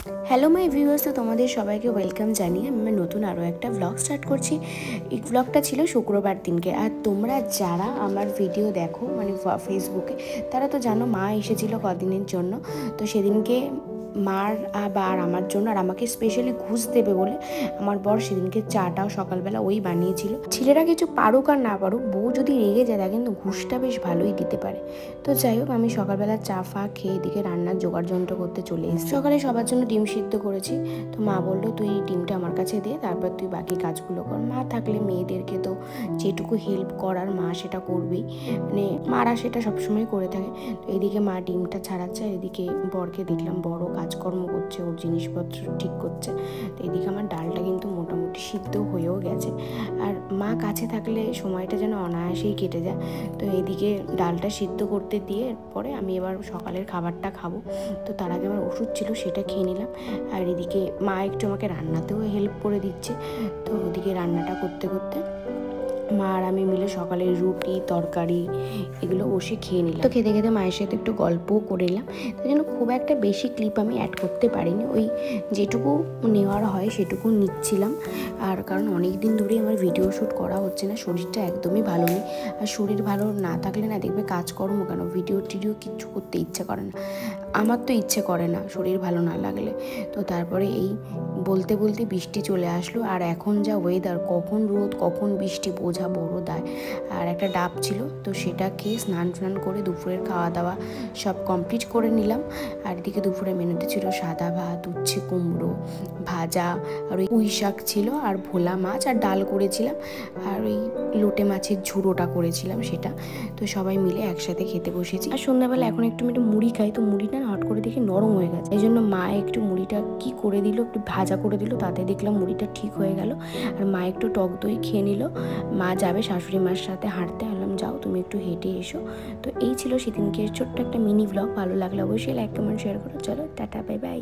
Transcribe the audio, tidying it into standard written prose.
Hello my viewers, তো তোমাদের সবাইকে ওয়েলকাম জানিয়ে আমি নতুন আরও একটা ব্লগ স্টার্ট করছি। এই ব্লগটা ছিল শুক্রবার দিনকে। আর তোমরা যারা আমার ভিডিও দেখো মানে ফেসবুকে, তারা তো জানো মা এসেছিলো কদিনের জন্য। তো সেদিনকে মার আর আমার জন্য আর আমাকে স্পেশালি ঘুষ দেবে বলে আমার বর সেদিনকে চাটাও সকালবেলা ওই বানিয়েছিল। ছেলেরা কিছু পারুক আর না পারুক, বউ যদি রেগে যায় কিন্তু ঘুষটা বেশ ভালোই দিতে পারে। তো যাই হোক, আমি সকালবেলা চা ফা খেয়ে এদিকে রান্নার জোগাড় যন্ত্র করতে চলে এসেছি। সকালে সবার জন্য ডিম সিদ্ধ করেছি। তো মা বললো তুই ডিমটা আমার কাছে দে, তারপর তুই বাকি কাজগুলো কর। মা থাকলে মেয়েদেরকে তো যেটুকু হেল্প করার মা সেটা করবেই, মানে মারা সেটা সবসময় করে থাকে। তো এদিকে মা ডিমটা ছাড়াচ্ছে, আর এদিকে বরকে দেখলাম বড় কাজকর্ম করছে, ওর জিনিসপত্র ঠিক করছে। তো এদিকে আমার ডালটা কিন্তু মোটামুটি সিদ্ধ হয়েও গেছে। আর মা কাছে থাকলে সময়টা যেন অনায়াসেই কেটে যায়। তো এদিকে ডালটা সিদ্ধ করতে দিয়ে পরে আমি এবার সকালের খাবারটা খাবো। তো তার আগে আমার ওষুধ ছিল, সেটা খেয়ে নিলাম। আর এদিকে মা একটু আমাকে রান্নাতেও হেল্প করে দিচ্ছে। তো ওদিকে রান্নাটা করতে করতে মা আর আমি মিলে সকালে রুটি তরকারি এগুলো বসে খেয়ে নিলাম। তো খেতে খেতে মায়ের সাথে একটু গল্পও করে নিলাম। তাই জন্য খুব একটা বেশি ক্লিপ আমি অ্যাড করতে পারিনি, ওই যেটুকু নেওয়ার হয় সেটুকু নিচ্ছিলাম। আর কারণ অনেক দিন ধরেই আমার ভিডিও শ্যুট করা হচ্ছে না, শরীরটা একদমই ভালো নেই। আর শরীর ভালো না থাকলে না দেখবে কাজকর্ম কেন ভিডিও টিডিও কিচ্ছু করতে ইচ্ছে করে না। আমার তো ইচ্ছে করে না শরীর ভালো না লাগলে। তো তারপরে এই বলতে বলতে বৃষ্টি চলে আসলো। আর এখন যা ওয়েদার, কখন রোদ কখন বৃষ্টি বোঝা বড় দায়। আর একটা ডাব ছিল, তো সেটা খেয়ে স্নান করে দুপুরের খাওয়া দাওয়া সব কমপ্লিট করে নিলাম। আর এদিকে দুপুরে মেনুতে ছিল সাদা ভাত, উচ্ছে কুমড়ো ভাজা, আর ওই পুঁই শাক ছিল, আর ভোলা মাছ, আর ডাল করেছিলাম, আর ওই লোটে মাছের ঝুড়োটা করেছিলাম সেটা। তো সবাই মিলে একসাথে খেতে বসেছি। আর সন্ধ্যাবেলা এখন একটু আমি মুড়ি খাই, তো মুড়িটা হট করে দেখি নরম হয়ে গেছে। এই জন্য মা একটু মুড়িটা কি করে দিল, একটু ভাজা করে দিল, তাতে দেখলাম মুড়িটা ঠিক হয়ে গেল। আর মা একটু টক দই খেয়ে নিল। মা যাবে শাশুড়ি মার সাথে হাঁটতে, আনলাম যাও তুমি একটু হেঁটে এসো। তো এই ছিল সেদিনকে ছোট্ট একটা মিনি ব্লগ। ভালো লাগলে অবশ্যই লাইক কমেন্ট শেয়ার করো। চলো টাটা, বাই বাই।